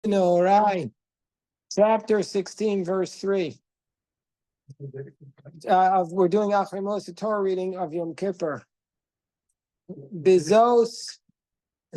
No, right. Chapter 16, verse 3. We're doing Achrimos, the Torah reading of Yom Kippur. Bezos,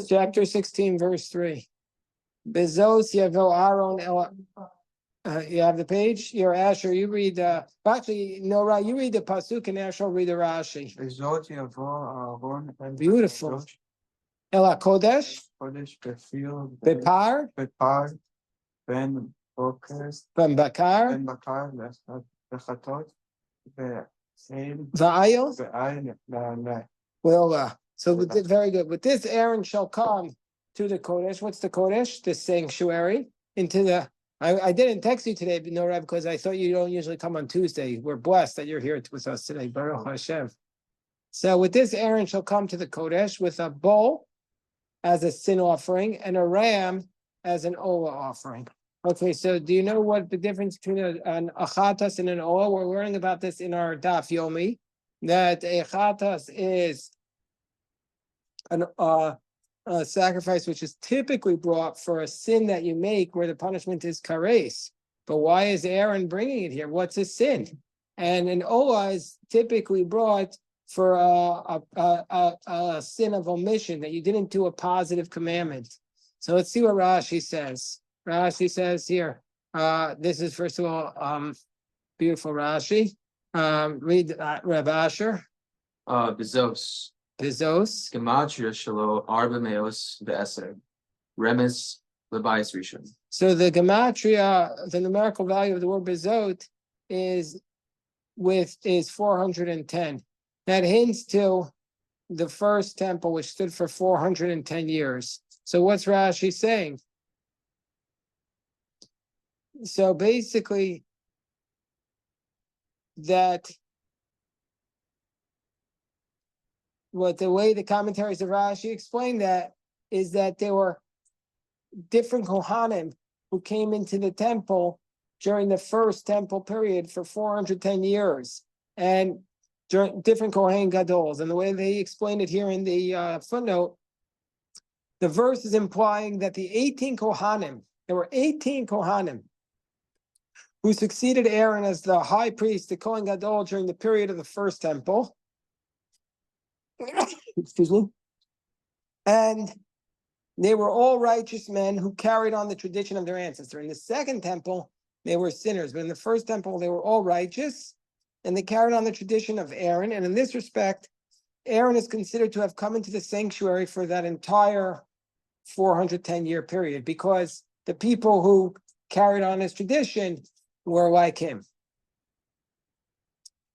chapter 16, verse 3. Bezos Yavo Aaron El. You have the page? Your Asher, you read actually, no, right, you read the Pasuk and Asher will read the Rashi. Beautiful. El HaKodesh. Bepar. Ben Bakar. Va'ayil. Well, so with this, very good. With this, Aaron shall come to the Kodesh. What's the Kodesh? The sanctuary. Into the. I didn't text you today, Nora, because I thought you don't usually come on Tuesday. We're blessed that you're here with us today. Baruch Hashem. So with this, Aaron shall come to the Kodesh with a bull as a sin offering and a ram as an olah offering. Okay, so do you know what the difference between an achatas and an olah? We're learning about this in our daf yomi. That a achatas is a sacrifice which is typically brought for a sin that you make where the punishment is kares. But why is Aaron bringing it here? What's a sin? And an olah is typically brought for a sin of omission, that you didn't do a positive commandment. So let's see what Rashi says. Rashi says here, this is first of all beautiful Rashi. Read Reb Asher. Bezos. Gematria shelo arba meos ve'eser. Remes lebayis rishon. So the gematria, the numerical value of the word bezot is 410. That hints to the first temple, which stood for 410 years. So what's Rashi saying? So basically, that the way the commentaries of Rashi explain that is that there were different Kohanim who came into the temple during the first temple period for 410 years, and during different Kohen Gadols. And the way they explain it here in the footnote, the verse is implying that the 18 Kohanim, there were 18 Kohanim who succeeded Aaron as the high priest, the Kohen Gadol, during the period of the first temple. Excuse me. And they were all righteous men who carried on the tradition of their ancestor. In the second temple, they were sinners. But in the first temple, they were all righteous, and they carried on the tradition of Aaron. And in this respect, Aaron is considered to have come into the sanctuary for that entire 410-year period, because the people who carried on his tradition were like him.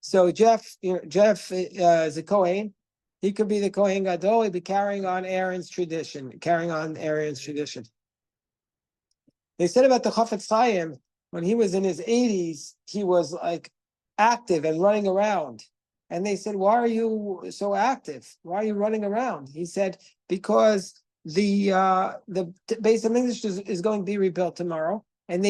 So Jeff is a Kohen. He could be the Kohen Gadol. He'd be carrying on Aaron's tradition. They said about the Chafetz Chaim, when he was in his 80s, he was like active and running around. And they said, "Why are you so active? Why are you running around?" He said, "Because the Beis HaMikdash is going to be rebuilt tomorrow, and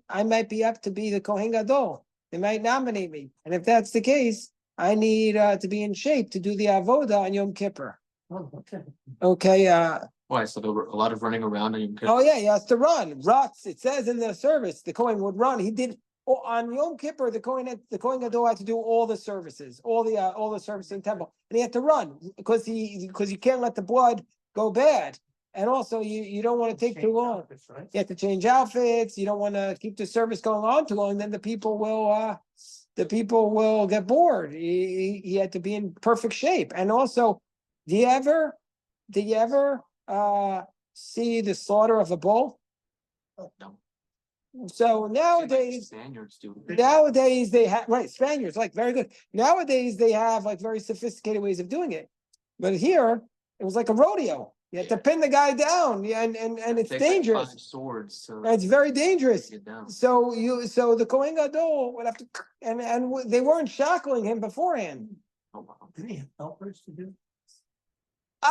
I might be up to be the Kohen Gadol. They might nominate me, and if that's the case, I need to be in shape to do the avoda on Yom Kippur." Oh, okay. Okay. Why? So there were a lot of running around on Yom Kippur. Oh yeah, he has to run. Ruts. It says in the service, the Kohen would run. He did on Yom Kippur. The Kohen Gadol had to do all the services, all the services in the temple, and he had to run because you can't let the blood go bad. And also, you don't want to take too long. Outfits, right? You have to change outfits. You don't want to keep the service going on too long. Then the people will get bored. He had to be in perfect shape. And also, do you ever see the slaughter of a bull? No. So nowadays, Spaniards do. Nowadays they have Spaniards, like, very good. Nowadays they have like very sophisticated ways of doing it. But here it was like a rodeo. You have to pin the guy down, and it's dangerous. 5 swords, so it's very dangerous. So the Kohen Gadol would have to, and they weren't shackling him beforehand. Oh, wow. Do they have helpers to do?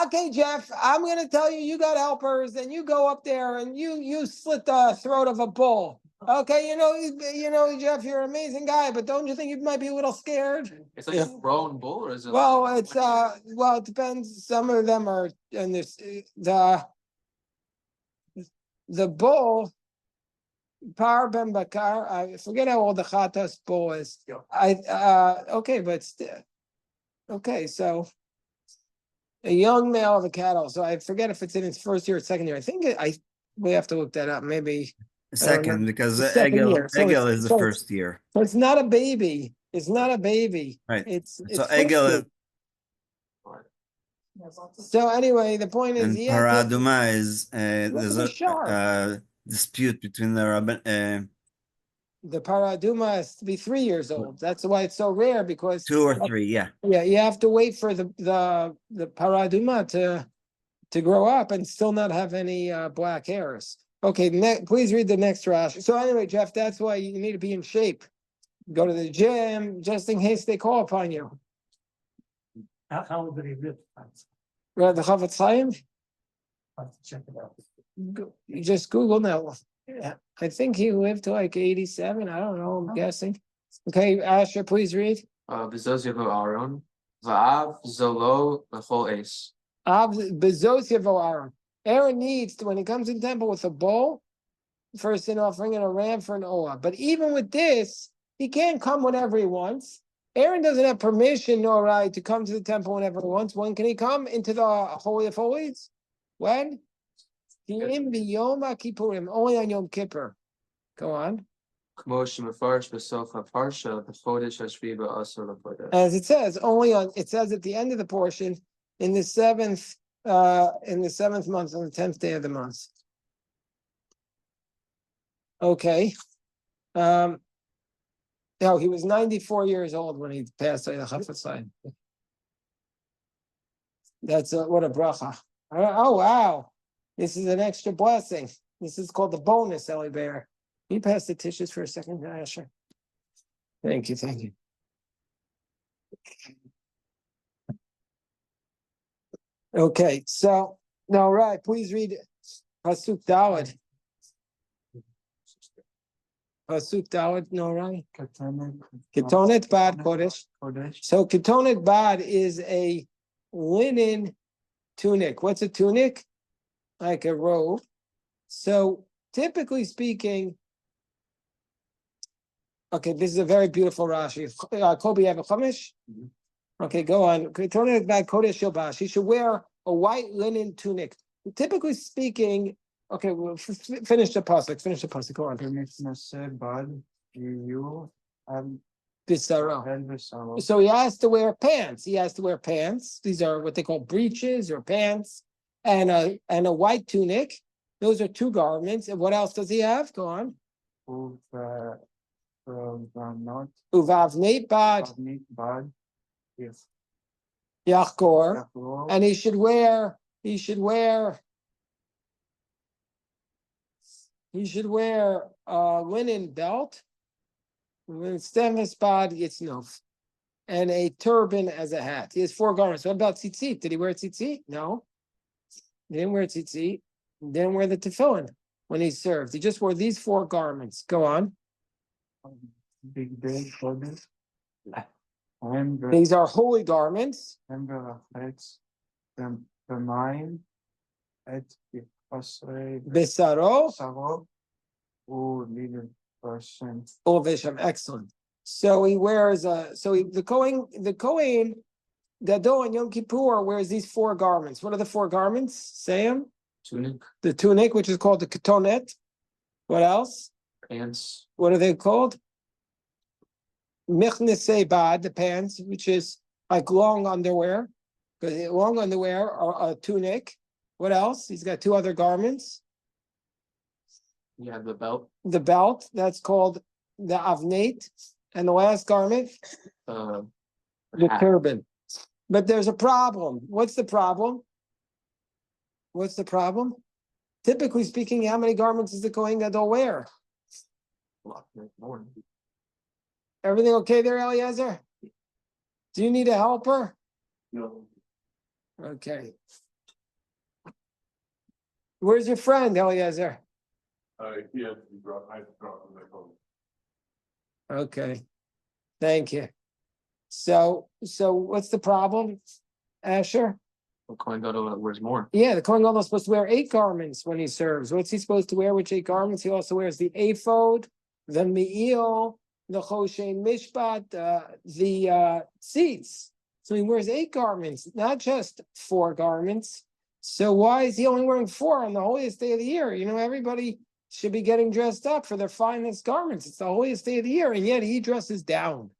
Okay, Jeff, I'm going to tell you, you got helpers, and you go up there and you slit the throat of a bull. Okay, you know, Jeff, you're an amazing guy, but don't you think you might be a little scared? It's like a grown bull, or is it? Well, it depends. Some of them are, and the bull, Par Ben Bakar, I forget how old the Chatas bull is. Okay, but still, okay, so a young male of a cattle. So I forget if it's in its first year or second year. I think we have to look that up. Maybe I don't know. Second, because The second year. Egel is the first year. So it's not a baby. It's not a baby. Right. It's So first Egel year. So anyway, the point is and he had to, Paraduma is there's the shark. a dispute between the Rabban. The paraduma has to be 3 years old. That's why it's so rare, because 2 or 3, yeah. yeah, you have to wait for the paraduma to grow up and still not have any black hairs. Okay, please read the next Rashi. So anyway, Jeff, that's why you need to be in shape. Go to the gym just in case they call upon you. How old did he live? The Chavetz Chaim? I'll have to check it out. You just Google now. Yeah, I think he lived to like 87. I don't know. I'm guessing. Okay, Asher, please read. Bezos Yavo Aaron. Va'av Zolo Lechol Ace. Bezos Yavo Aaron. Aaron needs to, when he comes in temple with a bull, first sin offering, and a ram for an olah. But even with this, he can't come whenever he wants. Aaron doesn't have permission, no right, to come to the temple whenever he wants. When can he come into the Holy of Holies? When? In Yom Kippurim, only on Yom Kippur. Go on. Kmosh Mefarish Besof HaParsha B'Chodesh HaShvi B'Asar L'Chodesh. As it says, it says at the end of the portion, in the seventh month, on the 10th day of the month. Okay. No, he was 94 years old when he passed away, the Chavetz Chaim. That's what a bracha. Oh, wow. This is an extra blessing. This is called the bonus, Eli Bear. Can you pass the tissues for a second, Asher? Thank you, thank you. Okay, so, all right, please read Pasuk Daled. Pasuk Daled, no, right? Ketonet Bad Kodesh. So Ketonet Bad is a linen tunic. What's a tunic? Like a robe. So typically speaking, okay, this is a very beautiful Rashi. Kobe, you have a chumash? Okay, go on. Ketonet Bad Kodesh Shalbash. He should wear a white linen tunic. Typically speaking, okay, we'll finish the pasuk. Finish the pasuk. Go on. Bisaro. So he has to wear pants. He has to wear pants. These are what they call breeches or pants, and a white tunic. Those are 2 garments. And what else does he have? Go on. Uvavneit bad. Yes. Yachkor. And he should wear a linen belt. When Stemis bad, it's nof. And a turban as a hat. He has 4 garments. What about tzitzit? Did he wear tzitzit? No. He didn't wear tzitzit. He didn't wear the tefillin when he served. He just wore these 4 garments. Go on. Big day for this. These are holy garments. Besaro. Ovesham. Excellent. So he wears the Kohen Gadol and Yom Kippur wears these 4 garments. What are the 4 garments? Say them. Tunic. The tunic, which is called the ketonet. What else? Pants. What are they called? Michnesei bad, the pants, which is like long underwear. Because long underwear are a tunic. What else? He's got 2 other garments. Yeah, the belt. The belt, that's called the avneit. And the last garment, the Hat. turban. But there's a problem. What's the problem? Typically speaking, how many garments does the Kohen Gadol wear? More. Everything okay there, Eliezer? Do you need a helper? No. Okay. Where's your friend, Eliezer? He had to be brought, I had to drop him back home. Okay. Thank you. So what's the problem, Asher? Kohen Gadol wears more. Yeah, the Kohen Gadol is supposed to wear 8 garments when he serves. What's he supposed to wear? Which 8 garments? He also wears the ephod, the me'il, the choshen mishpat, the seats. So he wears 8 garments, not just 4 garments. So why is he only wearing 4 on the holiest day of the year? You know, everybody should be getting dressed up for their finest garments. It's the holiest day of the year, and yet he dresses down.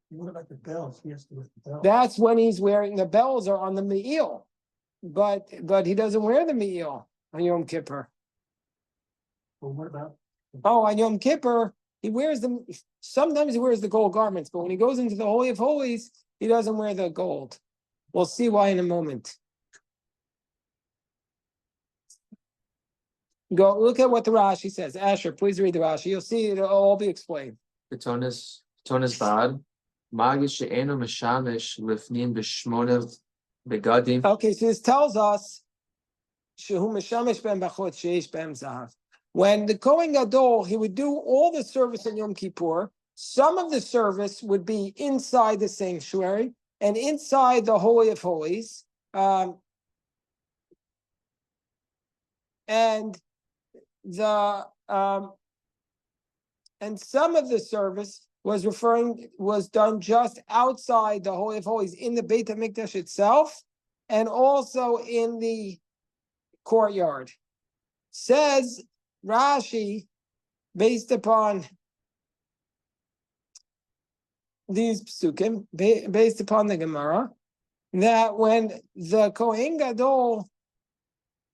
What about the bells? He has to wear the bells. That's when he's wearing the bells are on the me'il, but he doesn't wear the me'il on Yom Kippur. Well, what about? Oh, on Yom Kippur, he wears them. Sometimes he wears the gold garments, but when he goes into the Holy of Holies, he doesn't wear the gold. We'll see why in a moment. Go look at what the Rashi says. Asher, please read the Rashi. You'll see it'll all be explained. Ketonis bad. Magish she'enu meshamish lifnim b'shmona begadim. Okay, so this tells us shehu meshamish ben bachot sheish ben zahav. When the Kohen Gadol, he would do all the service in Yom Kippur. Some of the service would be inside the sanctuary and inside the Holy of Holies. And some of the service was done just outside the Holy of Holies in the Beit HaMikdash itself, and also in the courtyard. Says Rashi, based upon these psukim, based upon the Gemara, that when the Kohen Gadol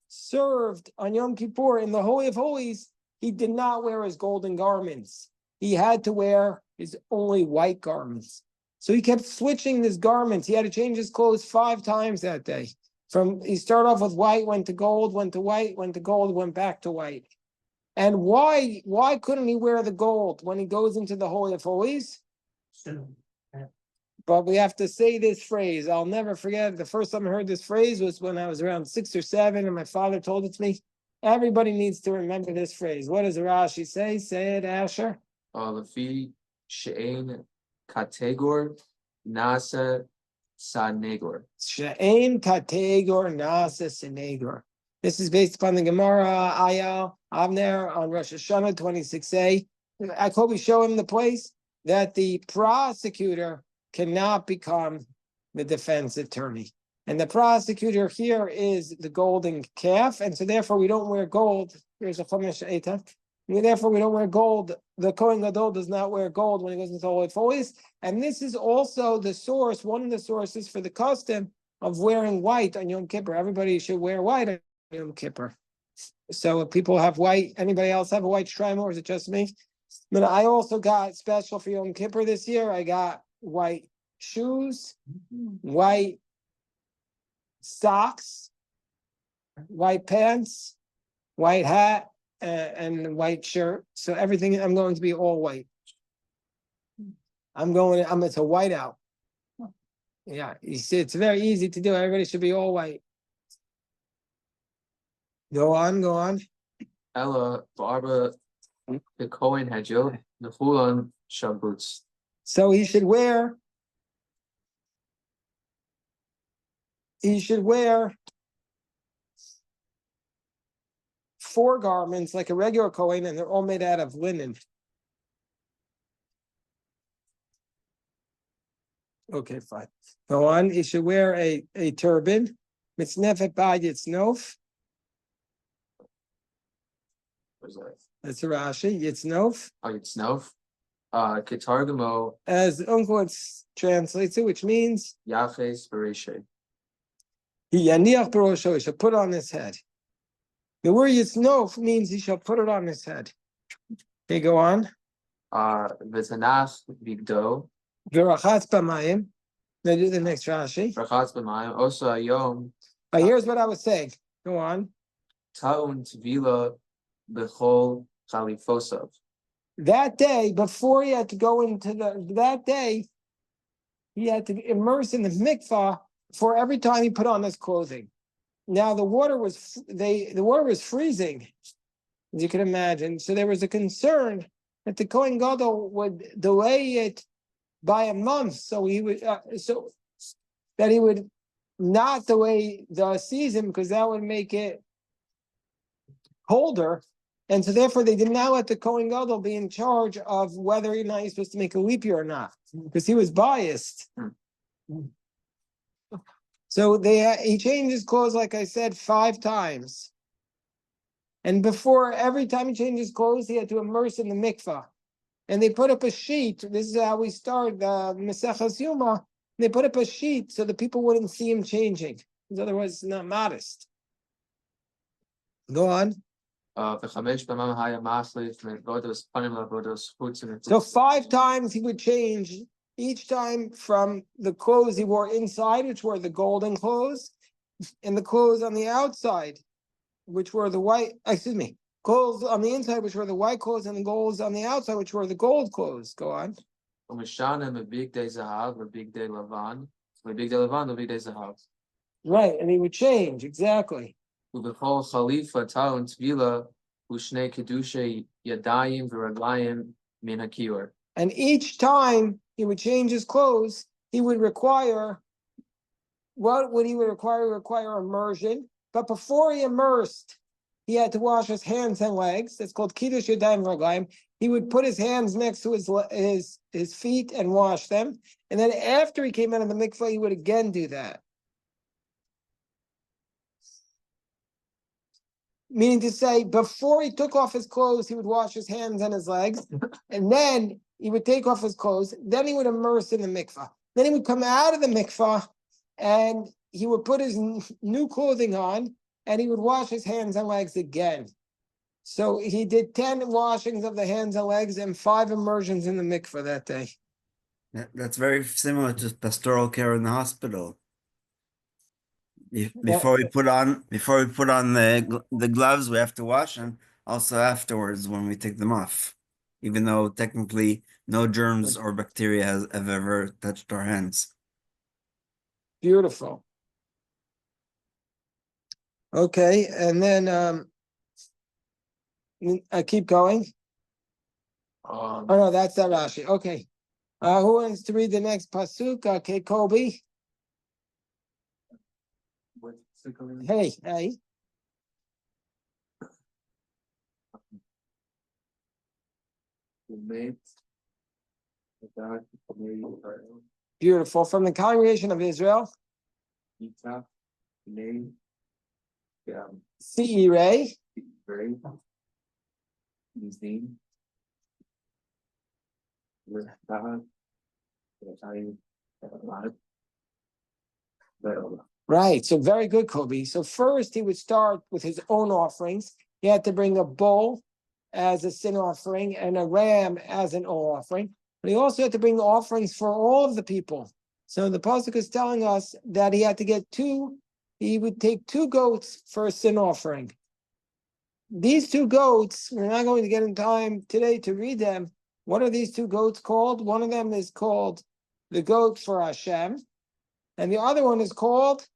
served on Yom Kippur in the Holy of Holies, he did not wear his golden garments. He had to wear his only white garments. So he kept switching his garments. He had to change his clothes 5 times that day. He started off with white, went to gold, went to white, went to gold, went back to white. And why couldn't he wear the gold when he goes into the Holy of Holies? But we have to say this phrase. I'll never forget. The first time I heard this phrase was when I was around 6 or 7, and my father told it to me. Everybody needs to remember this phrase. What does Rashi say? Say it, Asher. Lefi she'en kategor nasa sanegor. She'en kategor nasa senegor. This is based upon the Gemara Ayal Avner on Rosh Hashanah 26a. I hope we show him the place that the prosecutor cannot become the defense attorney. And the prosecutor here is the golden calf, and so therefore we don't wear gold. Here's a Chumash Eitan. Therefore we don't wear gold. The Kohen Gadol does not wear gold when he goes into the Holy of Holies. And this is also the source, one of the sources for the custom of wearing white on Yom Kippur. Everybody should wear white on Yom Kippur. So if people have white, anybody else have a white shrine, or is it just me? But I also got special for Yom Kippur this year. I got white shoes, white socks, white pants, white hat, and white shirt. So everything, I'm going to be all white. It's a whiteout. Yeah, you see, it's very easy to do. Everybody should be all white. Go on. Ella barba the Kohen Hajil the Hulon Shabbutz. So he should wear 4 garments like a regular Kohen, and they're all made out of linen. Okay, fine. Go on. He should wear a turban. Mitznefet ba'ad yitznof. What's that? That's a Rashi. Yitznof. Oh, it's Snov. Ketargamo As Uncle translates it, which means Yafes Bereshe. he yaniach barosho. He shall put it on his head. The word yitznof means he shall put it on his head. Okay, go on. V'tanach Vigdo. V'rachatz b'mayim. Now do the next Rashi. Rachatz b'mayim. Also Ayom. Here's what I was saying. Go on. Ta'un Tvila Bechol Chalifosav. That day, before he had to go into that day, he had to immerse in the mikvah for every time he put on his clothing. Now the water was freezing, as you can imagine. So there was a concern that the Kohen Gadol would delay it by a month, so he would not the way the season, because that would make it colder. And so therefore they did not let the Kohen Gadol be in charge of whether or not he's supposed to make a leap year or not, because he was biased. So he changed his clothes, like I said, 5 times. And before every time he changed his clothes, he had to immerse in the mikvah. And they put up a sheet. This is how we start the Maseches Yoma. They put up a sheet so the people wouldn't see him changing, because otherwise it's not modest. Go on. So 5 times he would change, each time from the clothes he wore inside, which were the golden clothes, and the clothes on the outside, which were the white, clothes on the inside, which were the white clothes, and the clothes on the outside, which were the gold clothes. Go on. Right, and he would change, exactly. And each time he would change his clothes, he would require, what would he require? Require immersion. But before he immersed, he had to wash his hands and legs. That's called Kiddush Yadayim Raglayim. He would put his hands next to his feet and wash them. And then after he came out of the mikvah, he would again do that. Meaning to say, before he took off his clothes, he would wash his hands and his legs. And then he would take off his clothes. Then he would immerse in the mikvah. Then he would come out of the mikvah and he would put his new clothing on and he would wash his hands and legs again. So he did 10 washings of the hands and legs and 5 immersions in the mikvah that day. That's very similar to pastoral care in the hospital. Before we put on the gloves, we have to wash them. Also afterwards, when we take them off, even though technically no germs or bacteria have ever touched our hands. Beautiful. Okay, and then I keep going. Oh no, that's that Rashi. Okay, who wants to read the next pasuk? Okay, Kobe. Hey. Beautiful. From the congregation of Israel. Seirei. Right. So very good, Kobe. So first he would start with his own offerings. He had to bring a bull as a sin offering and a ram as an offering. But he also had to bring offerings for all of the people. So the pasuk is telling us that he had to get he would take 2 goats for a sin offering. These 2 goats, we're not going to get in time today to read them. What are these 2 goats called? One of them is called the goat for Hashem. And the other one is called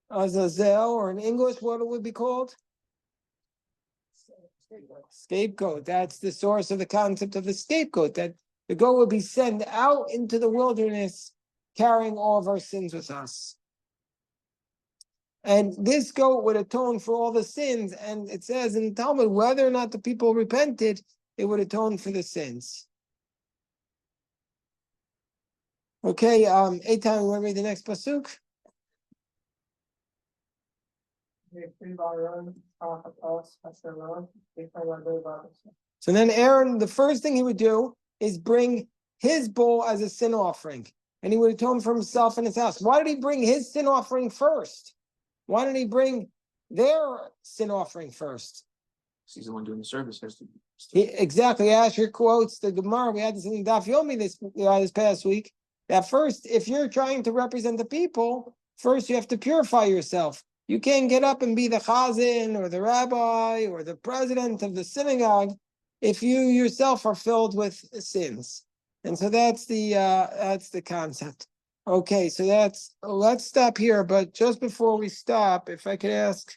Azazel, or in English, what it would be called? Scapegoat. That's the source of the concept of the scapegoat, that the goat would be sent out into the wilderness carrying all of our sins with us. And this goat would atone for all the sins. And it says in the Talmud, whether or not the people repented, it would atone for the sins. Okay, Eitan, you want to read the next pasuk? So then Aaron, the first thing he would do is bring his bull as a sin offering. And he would atone for himself and his house. Why did he bring his sin offering first? Why didn't he bring their sin offering first? He's the one doing the service. Exactly. Asher quotes the Gemara. We had this in Daf Yomi this past week. That first, if you're trying to represent the people, first you have to purify yourself. You can't get up and be the chazan or the rabbi or the president of the synagogue if you yourself are filled with sins. And so that's the concept. Okay, so let's stop here. But just before we stop, if I could ask